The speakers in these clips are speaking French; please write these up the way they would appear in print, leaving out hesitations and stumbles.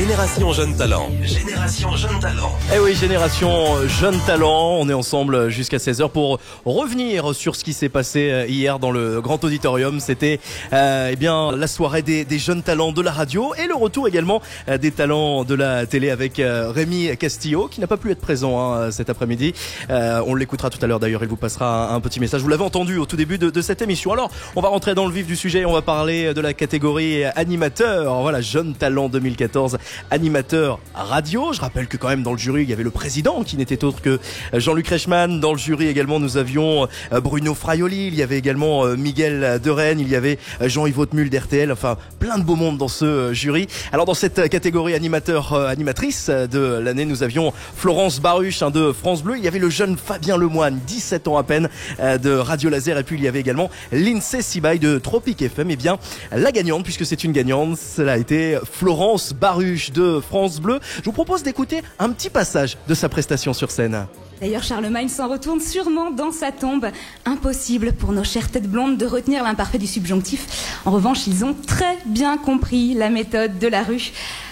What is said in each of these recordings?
Génération Jeune Talent. Génération Jeune Talent. Eh oui, Génération Jeune Talent. On est ensemble jusqu'à 16h pour revenir sur ce qui s'est passé hier dans le grand auditorium. C'était la soirée des jeunes talents de la radio et le retour également des talents de la télé avec Rémi Castillo qui n'a pas pu être présent cet après-midi. On l'écoutera tout à l'heure d'ailleurs, il vous passera un petit message. Vous l'avez entendu au tout début de cette émission. Alors, on va rentrer dans le vif du sujet. On va parler de la catégorie animateur. Voilà, Jeune Talent 2014, animateur radio. Je rappelle que quand même dans le jury, il y avait le président qui n'était autre que Jean-Luc Reichmann. Dans le jury également, nous avions Bruno Fraioli. Il y avait également Miguel de Rennes. Il y avait Jean-Yves Hautemul d'RTL. Enfin, plein de beau monde dans ce jury. Alors, dans cette catégorie animateur-animatrice de l'année, nous avions Florence Baruch de France Bleu. Il y avait le jeune Fabien Lemoine, 17 ans à peine, de Radio Laser. Et puis, il y avait également Lindsay Sibaï de Tropic FM. Eh bien, la gagnante, puisque c'est une gagnante, cela a été Florence Baruch de France Bleu. Je vous propose d'écouter un petit passage de sa prestation sur scène. D'ailleurs, Charlemagne s'en retourne sûrement dans sa tombe. Impossible pour nos chères têtes blondes de retenir l'imparfait du subjonctif. En revanche, ils ont très bien compris la méthode de la rue.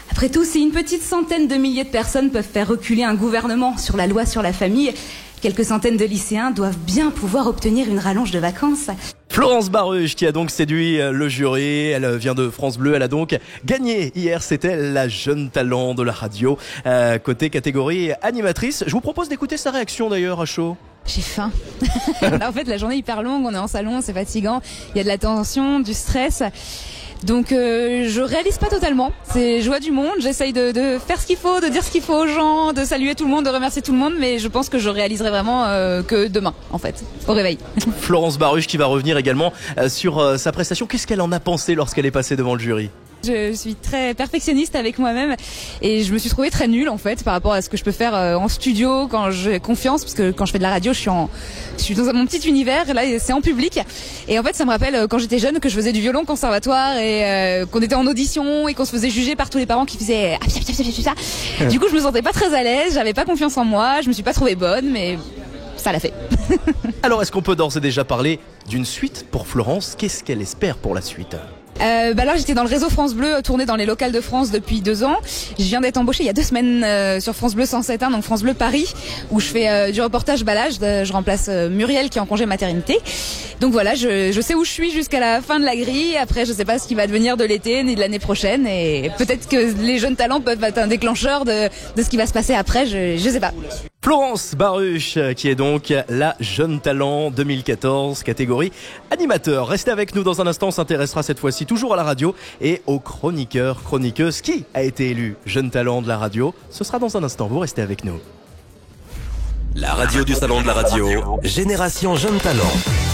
Après tout, si une petite centaine de milliers de personnes peuvent faire reculer un gouvernement sur la loi sur la famille, quelques centaines de lycéens doivent bien pouvoir obtenir une rallonge de vacances. Florence Baruch qui a donc séduit le jury, elle vient de France Bleu, elle a donc gagné hier, c'était la jeune talent de la radio, côté catégorie animatrice. Je vous propose d'écouter sa réaction d'ailleurs à chaud. J'ai faim. En fait, la journée est hyper longue, on est en salon, c'est fatigant, il y a de la tension, du stress. Donc je réalise pas totalement, c'est joie du monde, j'essaye de faire ce qu'il faut, de dire ce qu'il faut aux gens, de saluer tout le monde, de remercier tout le monde, mais je pense que je réaliserai vraiment que demain en fait, au réveil. Florence Baruch qui va revenir également sur sa prestation, qu'est-ce qu'elle en a pensé lorsqu'elle est passée devant le jury ? Je suis très perfectionniste avec moi-même et je me suis trouvée très nulle en fait par rapport à ce que je peux faire en studio quand j'ai confiance, parce que quand je fais de la radio je suis dans mon petit univers, là c'est en public et en fait ça me rappelle quand j'étais jeune que je faisais du violon au conservatoire et qu'on était en audition et qu'on se faisait juger par tous les parents qui faisaient ça. Du coup je me sentais pas très à l'aise, j'avais pas confiance en moi, je me suis pas trouvée bonne, mais ça l'a fait. Alors est-ce qu'on peut d'ores et déjà parler d'une suite pour Florence ? Qu'est-ce qu'elle espère pour la suite ? Là j'étais dans le réseau France Bleu, tourné dans les locales de France depuis 2 ans. Je viens d'être embauchée il y a 2 semaines sur France Bleu 107.1, donc France Bleu Paris, où je fais du reportage balage. Je remplace Muriel qui est en congé maternité. Donc voilà, je sais où je suis jusqu'à la fin de la grille. Après je sais pas ce qui va devenir de l'été ni de l'année prochaine, et peut-être que les jeunes talents peuvent être un déclencheur de ce qui va se passer après, je sais pas. Florence Baruch qui est donc la jeune talent 2014 catégorie animateur. Restez avec nous dans un instant, on s'intéressera cette fois-ci toujours à la radio et aux chroniqueuses qui a été élu jeune talent de la radio. Ce sera dans un instant, vous restez avec nous. La radio du salon de la radio, Génération Jeune Talent.